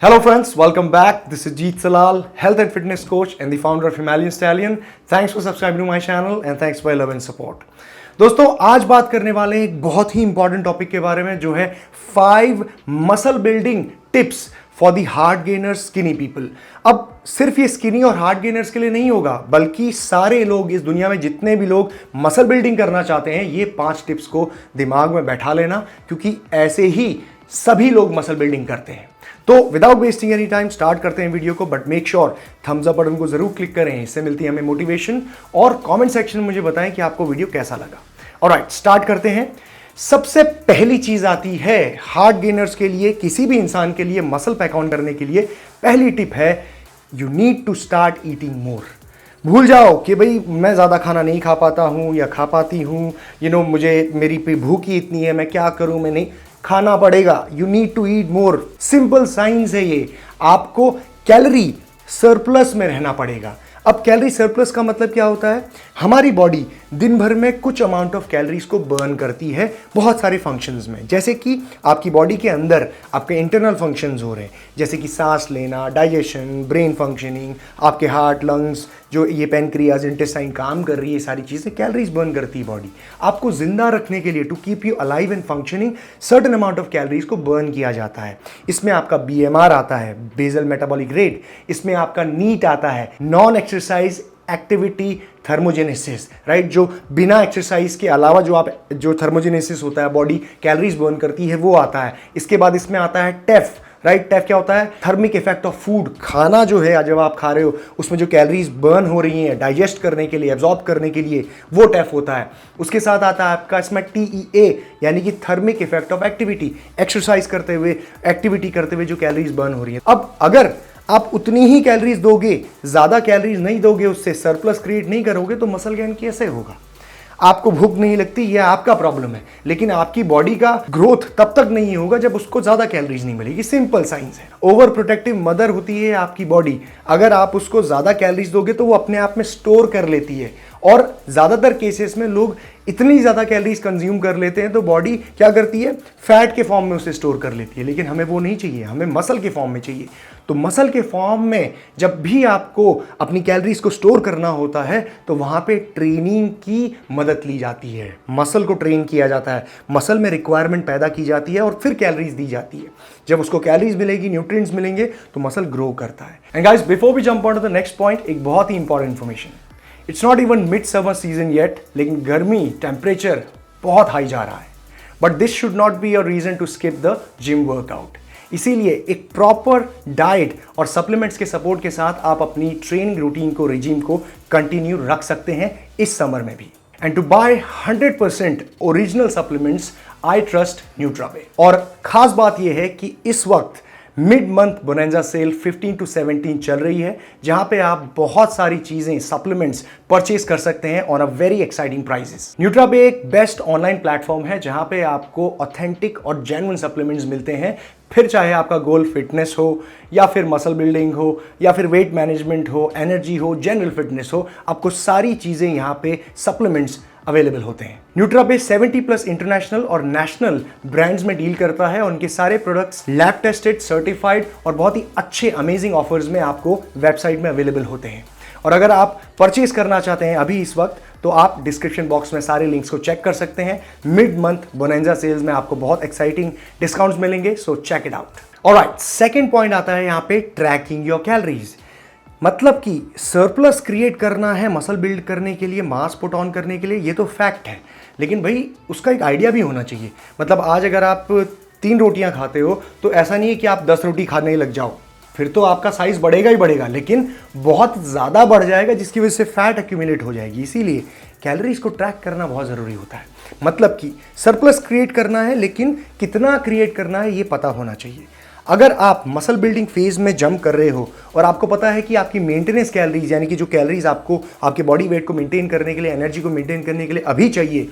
Hello friends, welcome back. This is Jeet Salal, health and fitness coach and the founder of Himalayan Stallion. Thanks for subscribing to my channel and thanks for your love and support. दोस्तों आज बात करने वाले हैं एक बहुत ही important topic के बारे में जो है 5 muscle building tips for the heart gainers skinny people. अब सिर्फ ये स्किनी और हार्ट गेनर्स के लिए नहीं होगा, बल्कि सारे लोग इस दुनिया में जितने भी लोग मसल बिल्डिंग करना चाहते हैं ये 5 टिप्स को दिमाग में बैठा लेना, क्योंकि ऐसे ही सभी लोग मसल बिल्डिंग करते हैं। तो without wasting any time start करते हैं वीडियो को, but make sure thumbs up button को जरूर क्लिक करें, इससे मिलती है हमें मोटिवेशन। और कमेंट सेक्शन में मुझे बताएं कि आपको वीडियो कैसा लगा। ऑलराइट, स्टार्ट करते हैं। सबसे पहली चीज आती है हार्ट गेनर्स के लिए, किसी भी इंसान के लिए मसल पैक ऑन करने के लिए पहली टिप है you need to start eating more. भूल जाओ कि भाई मैं ज़्यादा खाना नहीं खा पाता हूँ या खा पाती हूँ, मुझे मेरी भूख ही इतनी है, मैं क्या करूँ, मैं नहीं, खाना पड़ेगा। You need to eat more. Simple science है ये। आपको कैलोरी सरप्लस में रहना पड़ेगा। अब कैलोरी सरप्लस का मतलब क्या होता है? हमारी बॉडी दिन भर में कुछ अमाउंट ऑफ कैलोरीज को बर्न करती है बहुत सारे फंक्शंस में, जैसे कि आपकी बॉडी के अंदर आपके इंटरनल फंक्शंस हो रहे हैं, जैसे कि सांस लेना, डाइजेशन, ब्रेन फंक्शनिंग, आपके हार्ट, लंग्स, जो ये पेनक्रियाज, इंटेस्टाइन काम कर रही है, सारी चीज़ें कैलोरीज बर्न करती है बॉडी। आपको जिंदा रखने के लिए, to keep you alive and functioning, certain amount of calories को बर्न किया जाता है। इसमें आपका BMR आता है, बेसल मेटाबॉलिक रेट, इसमें आपका नीट आता है, non exercise activity thermogenesis, right, जो बिना एक्सरसाइज के अलावा जो थर्मोजेनेसिस होता है, बॉडी कैलोरीज बर्न करती है, वो आता है। इसके बाद इसमें आता है टेफ, राइट। टेफ क्या होता है? Thermic effect of food. खाना जो है जब आप खा रहे हो उसमें जो कैलोरीज बर्न हो रही हैं डाइजेस्ट करने के लिए, एब्जॉर्ब करने के लिए, वो टेफ होता है। उसके साथ आता है आपका इसमें TEA, यानी कि thermic effect of activity, exercise करते हुए, एक्टिविटी करते हुए जो कैलोरीज बर्न हो रही है। अब अगर आप उतनी ही कैलोरीज दोगे, ज्यादा कैलोरीज नहीं दोगे, उससे सरप्लस क्रिएट नहीं करोगे, तो मसल गेन कैसे होगा? आपको भूख नहीं लगती, यह आपका प्रॉब्लम है, लेकिन आपकी बॉडी का ग्रोथ तब तक नहीं होगा जब उसको ज्यादा कैलोरीज नहीं मिलेगी। सिंपल साइंस है। ओवर प्रोटेक्टिव मदर होती है आपकी बॉडी। अगर आप उसको ज्यादा कैलोरीज दोगे तो वो अपने आप में स्टोर कर लेती है, और ज्यादातर केसेस में लोग इतनी ज्यादा कैलोरीज कंज्यूम कर लेते हैं तो बॉडी क्या करती है? फैट के फॉर्म में उसे स्टोर कर लेती है। लेकिन हमें वो नहीं चाहिए, हमें मसल के फॉर्म में चाहिए। तो मसल के फॉर्म में जब भी आपको अपनी कैलोरीज को स्टोर करना होता है तो वहां पे ट्रेनिंग की मदद ली जाती है। मसल को ट्रेन किया जाता है, मसल में रिक्वायरमेंट पैदा की जाती है और फिर कैलोरीज दी जाती है। जब उसको कैलोरीज मिलेगी, न्यूट्रिएंट्स मिलेंगे, तो मसल ग्रो करता है। And guys, before we jump on to the next point, एक बहुत ही important information. It's not even mid summer season yet, लेकिन गर्मी, टेम्परेचर बहुत हाई जा रहा है, but this should not be a reason to skip the gym workout. इसीलिए एक प्रॉपर डाइट और सप्लीमेंट्स के सपोर्ट के साथ आप अपनी ट्रेनिंग रूटीन को, रिजीम को कंटिन्यू रख सकते हैं इस समर में भी। And to buy 100% original supplements I trust Nutrabay. और खास बात यह है कि इस वक्त mid month bonanza sale 15 to 17 चल रही है, जहां पे आप बहुत सारी चीजें, सप्लीमेंट्स परचेज कर सकते हैं on a very exciting prices. Nutrabay एक बेस्ट ऑनलाइन प्लेटफॉर्म है जहां पे आपको ऑथेंटिक और जेन्युइन सप्लीमेंट्स मिलते हैं। फिर चाहे आपका गोल फिटनेस हो, या फिर मसल बिल्डिंग हो, या फिर वेट मैनेजमेंट हो, एनर्जी हो, जनरल फिटनेस हो, आपको सारी चीजें यहां पे सप्लीमेंट्स अवेलेबल होते हैं। न्यूट्रावे 70+ इंटरनेशनल और नेशनल ब्रांड्स में डील करता है। उनके सारे प्रोडक्ट्स लैब टेस्टेड, सर्टिफाइड और बहुत ही अच्छे अमेजिंग ऑफर्स में आपको वेबसाइट में अवेलेबल होते हैं। और अगर आप परचेज करना चाहते हैं अभी इस वक्त, तो आप डिस्क्रिप्शन बॉक्स में सारे लिंक्स को चेक कर सकते हैं। मिड मंथ बोनेंजा सेल्स में आपको बहुत एक्साइटिंग डिस्काउंट्स मिलेंगे, so check it out. Alright, second point आता है यहाँ पे ट्रैकिंग योर कैलोरीज। मतलब कि सरप्लस क्रिएट करना है मसल बिल्ड करने के लिए, मास पुट ऑन करने के लिए, ये तो फैक्ट है, लेकिन भाई उसका एक आइडिया भी होना चाहिए। मतलब आज अगर आप 3 रोटियां खाते हो तो ऐसा नहीं है कि आप 10 रोटी खाने लग जाओ, फिर तो आपका साइज बढ़ेगा ही बढ़ेगा, लेकिन बहुत ज़्यादा बढ़ जाएगा, जिसकी वजह से फैट एक्यूमुलेट हो जाएगी। इसीलिए कैलोरीज को ट्रैक करना बहुत ज़रूरी होता है। मतलब कि सरप्लस क्रिएट करना है, लेकिन कितना क्रिएट करना है ये पता होना चाहिए। अगर आप मसल बिल्डिंग फेज में जंप कर रहे हो और आपको पता है कि आपकी मेंटेनेंस कैलोरीज, यानी कि जो कैलोरीज आपको आपके बॉडी वेट को मेंटेन करने के लिए, एनर्जी को मेंटेन करने के लिए अभी चाहिए,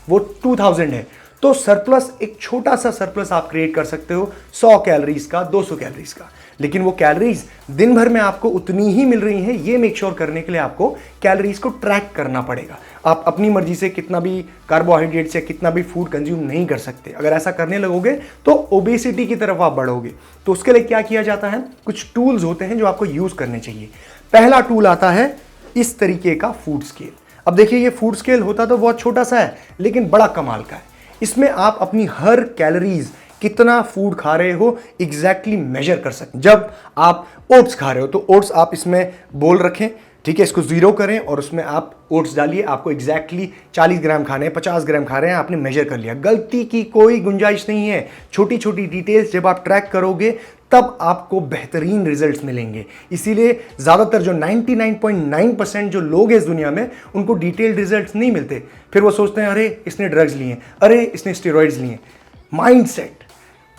वो 2000 है, तो सरप्लस, एक छोटा सा सरप्लस आप क्रिएट कर सकते हो 100 कैलोरीज का, 200 कैलोरीज का। लेकिन वो कैलोरीज दिन भर में आपको उतनी ही मिल रही हैं, ये मेक श्योर करने के लिए आपको कैलोरीज को ट्रैक करना पड़ेगा। आप अपनी मर्जी से कितना भी कार्बोहाइड्रेट्स या कितना भी फूड कंज्यूम नहीं कर सकते। अगर ऐसा करने लगोगे तो ओबेसिटी की तरफ आप बढ़ोगे। तो उसके लिए क्या किया जाता है, कुछ टूल्स होते हैं जो आपको यूज करने चाहिए। पहला टूल आता है इस तरीके का फूड स्केल। अब देखिए ये फूड स्केल होता तो बहुत छोटा सा है लेकिन बड़ा कमाल का है। इसमें आप अपनी हर कैलोरीज, कितना फूड खा रहे हो एग्जैक्टली मेजर कर सकते। जब आप ओट्स खा रहे हो तो ओट्स आप इसमें बोल रखें, ठीक है, इसको 0 करें और उसमें आप ओट्स डालिए। आपको एग्जैक्टली 40 ग्राम खाने हैं, 50 ग्राम खा रहे हैं, आपने मेजर कर लिया। गलती की कोई गुंजाइश नहीं है। छोटी छोटी डिटेल्स जब आप ट्रैक करोगे तब आपको बेहतरीन रिजल्ट्स मिलेंगे। इसीलिए ज़्यादातर जो 99.9% जो लोग हैं इस दुनिया में, उनको डिटेल्ड रिजल्ट्स नहीं मिलते। फिर वो सोचते हैं अरे इसने ड्रग्स लिए, अरे इसने स्टेरॉइड्स लिए। माइंडसेट,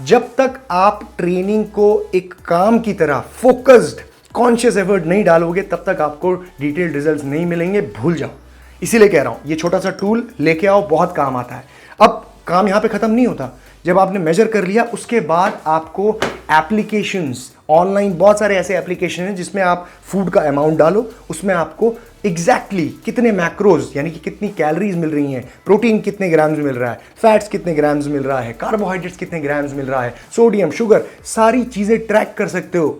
जब तक आप ट्रेनिंग को एक काम की तरह फोकस्ड कॉन्शियस एफर्ट नहीं डालोगे तब तक आपको डिटेल्ड रिजल्ट्स नहीं मिलेंगे, भूल जाओ। इसीलिए कह रहा हूं ये छोटा सा टूल लेके आओ, बहुत काम आता है। अब काम यहां पे खत्म नहीं होता। जब आपने मेजर कर लिया उसके बाद आपको एप्लीकेशंस, ऑनलाइन बहुत सारे ऐसे एप्लीकेशन हैं जिसमें आप फूड का अमाउंट डालो, उसमें आपको एग्जैक्टली कितने मैक्रोज यानी कि कितनी कैलोरीज मिल रही हैं, प्रोटीन कितने ग्राम्स मिल रहा है, फैट्स कितने ग्राम्स मिल रहा है, कार्बोहाइड्रेट्स कितने ग्राम्स मिल रहा है, सोडियम, शुगर, सारी चीजें ट्रैक कर सकते हो।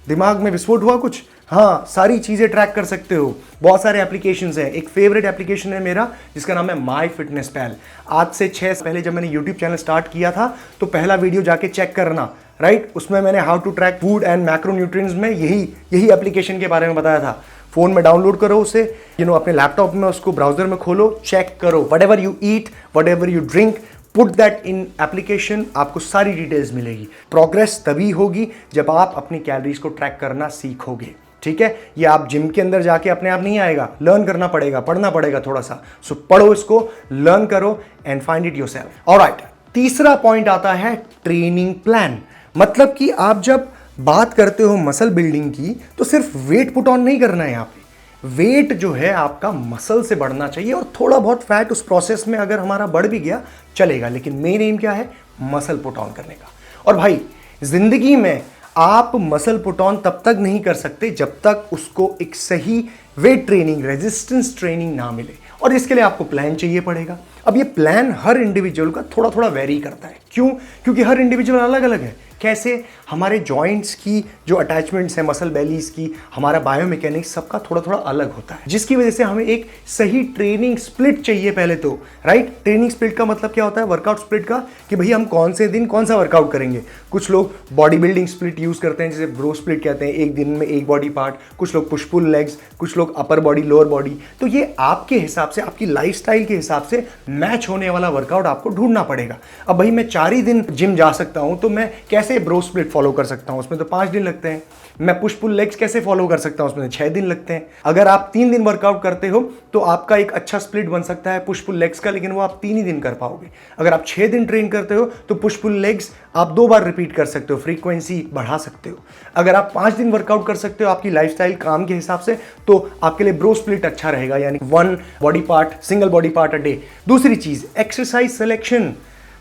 दिमाग में विस्फोट हुआ कुछ? हाँ, सारी चीजें ट्रैक कर सकते हो। बहुत सारे एप्लीकेशंस हैं। एक फेवरेट एप्लीकेशन है मेरा जिसका नाम है माई फिटनेस पैल। आज से 6 साल पहले जब मैंने यूट्यूब चैनल स्टार्ट किया था तो पहला वीडियो जाके चेक करना, राइट। उसमें मैंने how to track food and macronutrients में यही एप्लीकेशन के बारे में बताया था। फोन में डाउनलोड करो उसे, अपने लैपटॉप में उसको ब्राउजर में खोलो, चेक करो। Whatever you eat, whatever you drink, put that in application, आपको सारी डिटेल्स मिलेगी। प्रोग्रेस तभी होगी जब आप अपनी कैलोरीज को ट्रैक करना सीखोगे, ठीक है। ये आप जिम के अंदर जाके अपने आप नहीं आएगा, लर्न करना पड़ेगा, पढ़ना पड़ेगा थोड़ा सा। सो पढ़ो इसको, लर्न करो and find it yourself. Alright, तीसरा पॉइंट आता है ट्रेनिंग प्लान। मतलब कि आप जब बात करते हो मसल बिल्डिंग की तो सिर्फ वेट पुट ऑन नहीं करना है। यहाँ पे वेट जो है आपका मसल से बढ़ना चाहिए और थोड़ा बहुत फैट उस प्रोसेस में अगर हमारा बढ़ भी गया चलेगा, लेकिन मेन एम क्या है, मसल पुट ऑन करने का। और भाई जिंदगी में आप मसल पुट ऑन तब तक नहीं कर सकते जब तक उसको एक सही वेट ट्रेनिंग, रेजिस्टेंस ट्रेनिंग ना मिले, और इसके लिए आपको प्लान चाहिए पड़ेगा। अब ये प्लान हर इंडिविजुअल का थोड़ा थोड़ा वेरी करता है। क्यों? क्योंकि हर इंडिविजुअल अलग अलग है। कैसे? हमारे जॉइंट्स की जो अटैचमेंट्स हैं, मसल बेलीज की, हमारा बायोमैकेनिक्स सबका थोड़ा थोड़ा अलग होता है, जिसकी वजह से हमें एक सही ट्रेनिंग स्प्लिट चाहिए पहले तो, राइट। ट्रेनिंग स्प्लिट का मतलब क्या होता है, वर्कआउट स्प्लिट का, कि भाई हम कौन से दिन कौन सा वर्कआउट करेंगे। कुछ लोग बॉडी बिल्डिंग स्प्लिट यूज करते हैं, जिसे ब्रो स्प्लिट कहते हैं, एक दिन में एक बॉडी पार्ट। कुछ लोग पुश पुल लेग्स, कुछ लोग अपर बॉडी, लोअर बॉडी। तो ये आपके हिसाब से, आपकी लाइफस्टाइल के हिसाब से मैच होने वाला वर्कआउट आपको ढूंढना पड़ेगा। अब भाई मैं 4 ही दिन जिम जा सकता हूं तो मैं कैसे ब्रो स्प्लिट फॉलो कर सकता हूं, उसमें तो 5 दिन लगते हैं। मैं पुश पुल लेग्स कैसे फॉलो कर सकता हूं, उसमें 6 दिन लगते हैं। अगर आप 3 दिन वर्कआउट करते हो तो आपका एक अच्छा स्प्लिट बन सकता है पुश पुल लेग्स का, लेकिन वो आप 3 ही दिन कर पाओगे। अगर आप 6 दिन ट्रेन करते हो तो पुश पुल लेग्स आप 2 बार रिपीट कर सकते हो, फ्रीक्वेंसी बढ़ा सकते हो। अगर आप 5 दिन वर्कआउट कर सकते हो आपकी लाइफस्टाइल, काम के हिसाब से, तो आपके लिए ब्रो स्प्लिट अच्छा रहेगा, यानी 1 body part, single body part a day. दूसरी चीज, एक्सरसाइज सिलेक्शन।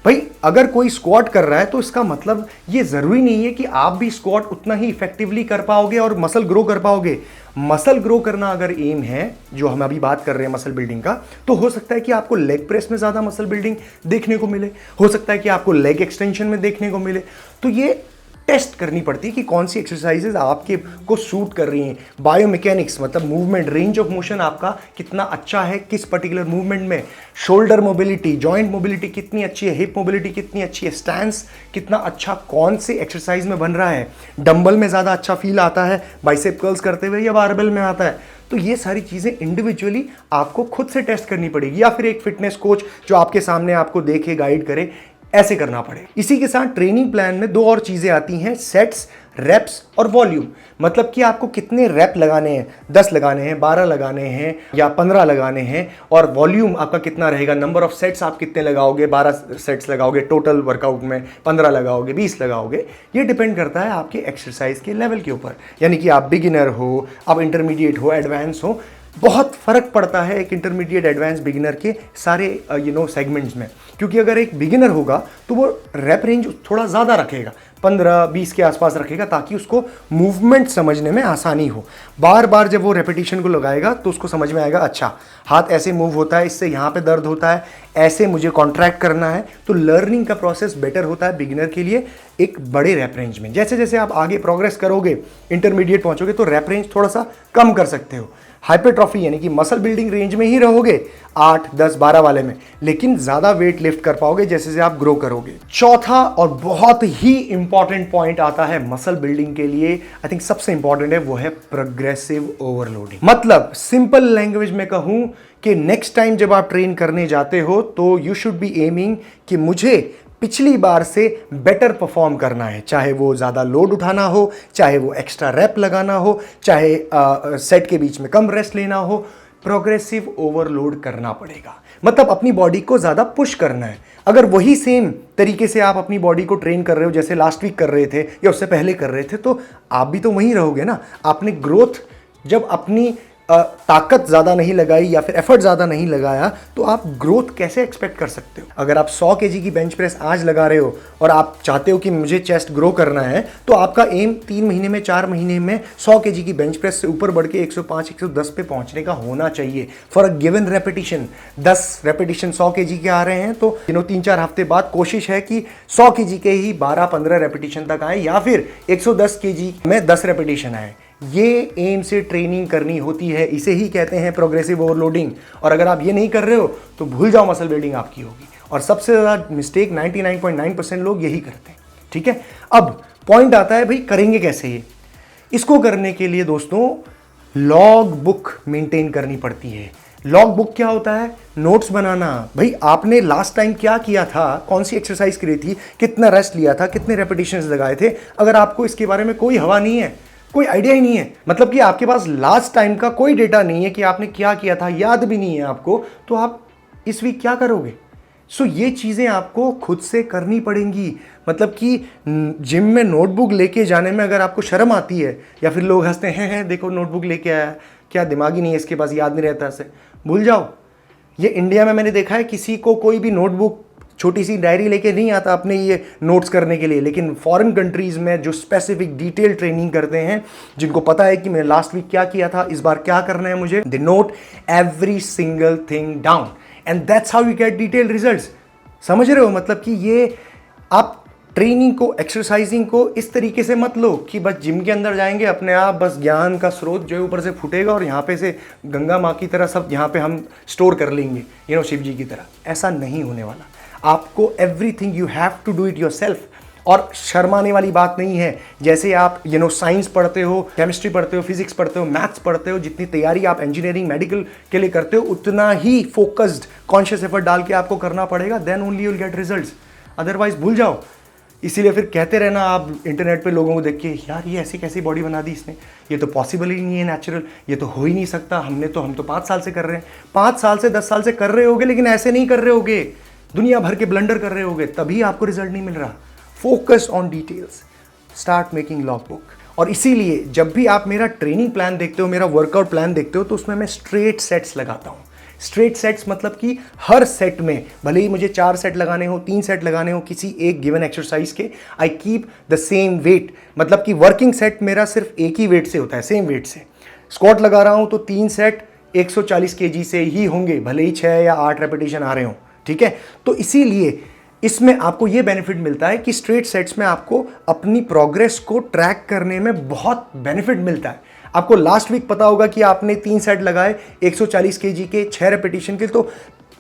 भाई अगर कोई स्क्वाट कर रहा है तो इसका मतलब ये जरूरी नहीं है कि आप भी स्क्वाट उतना ही इफेक्टिवली कर पाओगे और मसल ग्रो कर पाओगे। मसल ग्रो करना अगर एम है, जो हम अभी बात कर रहे हैं मसल बिल्डिंग का, तो हो सकता है कि आपको लेग प्रेस में ज्यादा मसल बिल्डिंग देखने को मिले, हो सकता है कि आपको लेग एक्सटेंशन में देखने को मिले। तो ये टेस्ट करनी पड़ती है कि कौन सी एक्सरसाइजेज आपके को सूट कर रही हैं। बायोमैकेनिक्स मतलब मूवमेंट, रेंज ऑफ मोशन आपका कितना अच्छा है किस पर्टिकुलर मूवमेंट में, शोल्डर मोबिलिटी, जॉइंट मोबिलिटी कितनी अच्छी है, हिप मोबिलिटी कितनी अच्छी है, स्टैंस कितना अच्छा कौन से एक्सरसाइज में बन रहा है, डंबल में ज़्यादा अच्छा फील आता है बाइसेप कर्ल्स करते हुए या बारबेल में आता है। तो ये सारी चीज़ें इंडिविजुअली आपको खुद से टेस्ट करनी पड़ेगी, या फिर एक फिटनेस कोच जो आपके सामने आपको देखे, गाइड करे, ऐसे करना पड़े। इसी के साथ ट्रेनिंग प्लान में 2 और चीजें आती हैं, सेट्स, रेप्स और वॉल्यूम। मतलब कि आपको कितने रेप लगाने हैं, 10 लगाने हैं, 12 लगाने हैं या 15 लगाने हैं, और वॉल्यूम आपका कितना रहेगा, नंबर ऑफ सेट्स आप कितने लगाओगे, 12 सेट्स लगाओगे टोटल वर्कआउट में, 15 लगाओगे, 20 लगाओगे। ये डिपेंड करता है आपके एक्सरसाइज के लेवल के ऊपर, यानी कि आप बिगिनर हो, आप इंटरमीडिएट हो, एडवांस हो। बहुत फर्क पड़ता है एक इंटरमीडिएट, एडवांस, बिगिनर के सारे सेगमेंट्स में। क्योंकि अगर एक बिगिनर होगा तो वो रेप रेंज थोड़ा ज़्यादा रखेगा, 15-20 के आसपास रखेगा ताकि उसको मूवमेंट समझने में आसानी हो। बार बार जब वो रेपिटेशन को लगाएगा तो उसको समझ में आएगा, अच्छा हाथ ऐसे मूव होता है, इससे यहाँ पे दर्द होता है, ऐसे मुझे कॉन्ट्रैक्ट करना है। तो लर्निंग का प्रोसेस बेटर होता है बिगिनर के लिए एक बड़े रैप रेंज में। जैसे जैसे आप आगे प्रोग्रेस करोगे, इंटरमीडिएट पहुंचोगे, तो रैप रेंज थोड़ा सा कम कर सकते हो। हाइपरट्रॉफी यानी कि मसल बिल्डिंग रेंज में ही रहोगे 8, 10, 12 वाले में, लेकिन ज़्यादा वेट लिफ्ट कर पाओगे जैसे जैसे आप ग्रो करोगे। चौथा और बहुत ही इंपॉर्टेंट पॉइंट आता है मसल बिल्डिंग के लिए, आई थिंक सबसे इंपॉर्टेंट है, वो है प्रोग्रेसिव ओवरलोडिंग। मतलब सिंपल लैंग्वेज में कहूं कि नेक्स्ट टाइम जब आप ट्रेन करने जाते हो तो यू शुड बी एमिंग कि मुझे पिछली बार से बेटर परफॉर्म करना है, चाहे वो ज़्यादा लोड उठाना हो, चाहे वो एक्स्ट्रा रैप लगाना हो, चाहे सेट के बीच में कम रेस्ट लेना हो, प्रोग्रेसिव ओवरलोड करना पड़ेगा। मतलब अपनी बॉडी को ज़्यादा पुश करना है। अगर वही सेम तरीके से आप अपनी बॉडी को ट्रेन कर रहे हो जैसे लास्ट वीक कर रहे थे या उससे पहले कर रहे थे, तो आप भी तो वहीं रहोगे ना। आपने ग्रोथ जब अपनी ताकत ज़्यादा नहीं लगाई या फिर एफर्ट ज़्यादा नहीं लगाया, तो आप ग्रोथ कैसे एक्सपेक्ट कर सकते हो। अगर आप 100 kg की बेंच प्रेस आज लगा रहे हो और आप चाहते हो कि मुझे चेस्ट ग्रो करना है, तो आपका एम 3 महीने में, 4 महीने में 100 kg की बेंच प्रेस से ऊपर बढ़ के 105, 110 पे पहुंचने का होना चाहिए for a given repetition. 10 repetition 100 kg के आ रहे हैं, तो 3-4 हफ्ते बाद कोशिश है कि 100 kg के ही 12-15 रेपिटेशन तक आए, या फिर 110 kg में 10 रेपिटेशन आए। ये एम से ट्रेनिंग करनी होती है, इसे ही कहते हैं प्रोग्रेसिव ओवरलोडिंग। और अगर आप ये नहीं कर रहे हो तो भूल जाओ मसल बिल्डिंग आपकी होगी। और सबसे ज़्यादा मिस्टेक 99.9% लोग यही करते हैं। ठीक है, अब पॉइंट आता है भाई करेंगे कैसे ये। इसको करने के लिए दोस्तों लॉग बुक मेंटेन करनी पड़ती है। लॉग बुक क्या होता है? नोट्स बनाना। भाई आपने लास्ट टाइम क्या किया था, कौन सी एक्सरसाइज करी थी, कितना रेस्ट लिया था, कितने रेपिटेशंस लगाए थे। अगर आपको इसके बारे में कोई हवा नहीं है, कोई आइडिया ही नहीं है, मतलब कि आपके पास लास्ट टाइम का कोई डेटा नहीं है कि आपने क्या किया था, याद भी नहीं है आपको, तो आप इस वीक क्या करोगे। सो ये चीज़ें आपको खुद से करनी पड़ेंगी। मतलब कि जिम में नोटबुक लेके जाने में अगर आपको शर्म आती है या फिर लोग हंसते हैं देखो नोटबुक लेके आया, क्या दिमाग ही नहीं है इसके पास, याद नहीं रहता ऐसे, भूल जाओ। ये इंडिया में मैंने देखा है किसी को कोई भी नोटबुक, छोटी सी डायरी लेके नहीं आता अपने ये नोट्स करने के लिए, लेकिन फॉरेन कंट्रीज़ में जो स्पेसिफिक डिटेल ट्रेनिंग करते हैं, जिनको पता है कि मैं लास्ट वीक क्या किया था, इस बार क्या करना है मुझे, दे note every single thing down and that's how you get detail results. समझ रहे हो? मतलब कि ये आप ट्रेनिंग को, एक्सरसाइजिंग को इस तरीके से मत लो कि बस जिम के अंदर जाएंगे, अपने आप बस ज्ञान का स्रोत जो है ऊपर से फूटेगा और यहाँ पे से गंगा माँ की तरह सब यहाँ पे हम स्टोर कर लेंगे, शिव जी की तरह। ऐसा नहीं होने वाला। आपको everything you have to do it yourself. और शर्माने वाली बात नहीं है। जैसे आप साइंस पढ़ते हो, केमिस्ट्री पढ़ते हो, फिजिक्स पढ़ते हो, मैथ्स पढ़ते हो, जितनी तैयारी आप इंजीनियरिंग, मेडिकल के लिए करते हो, उतना ही फोकस्ड कॉन्शियस एफर्ट डाल के आपको करना पड़ेगा। Then only you will get results, otherwise भूल जाओ। इसीलिए फिर कहते रहना आप इंटरनेट पे लोगों को देख के, यार ये ऐसी कैसी बॉडी बना दी इसने, ये तो पॉसिबल ही नहीं है, नेचुरल, ये तो हो ही नहीं सकता, हम तो 5 साल से कर रहे हैं। 5 साल से 10 साल से कर रहे होगे, लेकिन ऐसे नहीं कर रहे होगे, दुनिया भर के ब्लंडर कर रहे होगे, तभी आपको रिजल्ट नहीं मिल रहा। Focus on details, start making log book. और इसीलिए जब भी आप मेरा ट्रेनिंग प्लान देखते हो, मेरा वर्कआउट प्लान देखते हो, तो उसमें मैं स्ट्रेट सेट्स लगाता हूँ। स्ट्रेट सेट्स मतलब कि हर सेट में, भले ही मुझे 4 सेट लगाने हो, 3 सेट लगाने हो किसी एक गिवन एक्सरसाइज के, I keep the same weight. मतलब कि वर्किंग सेट मेरा सिर्फ एक ही वेट से होता है, सेम वेट से। स्क्वाट लगा रहा हूँ तो 3 सेट 140 kg से ही होंगे, भले ही 6 या 8 रेपिटेशन आ रहे हों। ठीक है, तो इसीलिए इसमें आपको यह बेनिफिट मिलता है कि स्ट्रेट सेट्स में आपको अपनी प्रोग्रेस को ट्रैक करने में बहुत बेनिफिट मिलता है। आपको लास्ट वीक पता होगा कि आपने 3 सेट लगाए 140 kg के 6 रेपिटेशन के, तो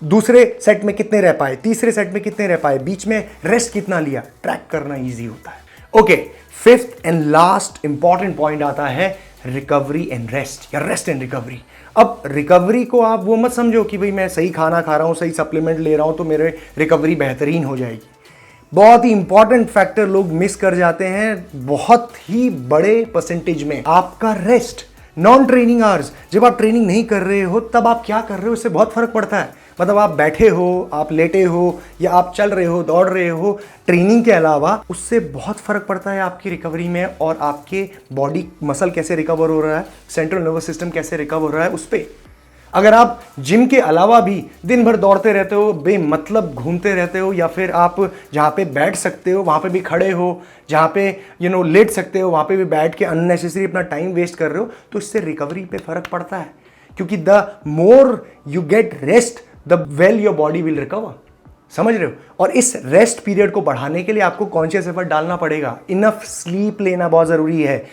दूसरे सेट में कितने रह पाए, तीसरे सेट में कितने रह पाए, बीच में रेस्ट कितना लिया, ट्रैक करना ईजी होता है। Okay, 5th and last important point आता है रिकवरी एंड रेस्ट, या रेस्ट एंड रिकवरी। अब रिकवरी को आप वो मत समझो कि भाई मैं सही खाना खा रहा हूँ, सही सप्लीमेंट ले रहा हूँ तो मेरे रिकवरी बेहतरीन हो जाएगी। बहुत ही इंपॉर्टेंट फैक्टर लोग मिस कर जाते हैं, बहुत ही बड़े परसेंटेज में, आपका रेस्ट। नॉन ट्रेनिंग आवर्स, जब आप ट्रेनिंग नहीं कर रहे हो तब आप क्या कर रहे हो, इससे बहुत फर्क पड़ता है। मतलब आप बैठे हो, आप लेटे हो, या आप चल रहे हो, दौड़ रहे हो, ट्रेनिंग के अलावा, उससे बहुत फर्क पड़ता है आपकी रिकवरी में, और आपके बॉडी मसल कैसे रिकवर हो रहा है, सेंट्रल नर्वस सिस्टम कैसे रिकवर हो रहा है उस पर। अगर आप जिम के अलावा भी दिन भर दौड़ते रहते हो, बेमतलब घूमते रहते हो, या फिर आप जहाँ पे बैठ सकते हो वहाँ पे भी खड़े हो, जहाँ पे लेट सकते हो वहाँ पे भी बैठ के अननेसेसरी अपना टाइम वेस्ट कर रहे हो, तो इससे रिकवरी पे फर्क पड़ता है। क्योंकि the more you get rest the well your body will recover. समझ रहे हो? और इस रेस्ट पीरियड को बढ़ाने के लिए आपको कॉन्शियस एफर्ट डालना पड़ेगा। इनफ स्लीप लेना बहुत जरूरी है।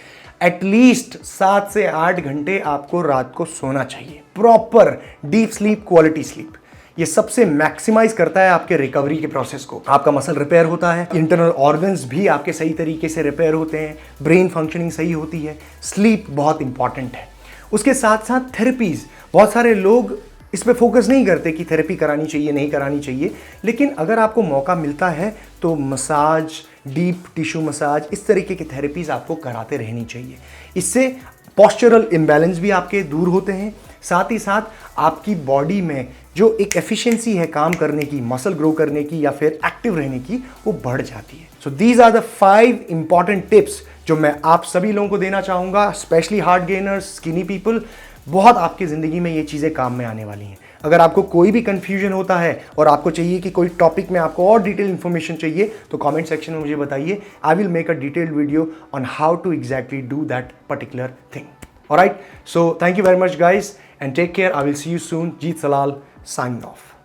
एटलीस्ट 7 से 8 घंटे आपको रात को सोना चाहिए। Proper deep sleep, quality sleep, ये सबसे मैक्सिमाइज करता है आपके रिकवरी के प्रोसेस को। आपका मसल रिपेयर होता है, इंटरनल ऑर्गन्स भी आपके सही तरीके से रिपेयर होते हैं, ब्रेन फंक्शनिंग सही होती है। स्लीप बहुत इंपॉर्टेंट है। उसके साथ साथ थेरेपीज, बहुत सारे लोग इस पे फोकस नहीं करते कि थेरेपी करानी चाहिए नहीं करानी चाहिए, लेकिन अगर आपको मौका मिलता है तो मसाज, डीप टिश्यू मसाज, इस तरीके की थेरेपीज आपको कराते रहनी चाहिए। इससे पोस्चरल इम्बैलेंस भी आपके दूर होते हैं। साथ ही साथ आपकी बॉडी में जो एक एफिशिएंसी है काम करने की, मसल ग्रो करने की या फिर एक्टिव रहने की, वो बढ़ जाती है। So these are the 5 important tips जो मैं आप सभी लोगों को देना चाहूँगा, specially hard gainers, skinny people. बहुत आपकी ज़िंदगी में ये चीज़ें काम में आने वाली हैं। अगर आपको कोई भी कंफ्यूजन होता है और आपको चाहिए कि कोई टॉपिक में आपको और डिटेल इन्फॉर्मेशन चाहिए, तो कमेंट सेक्शन में मुझे बताइए। I will make a detailed video on how to exactly do that particular thing. Alright, so thank you very much guys and take care. I will see you soon. Jeet Selal, signing of.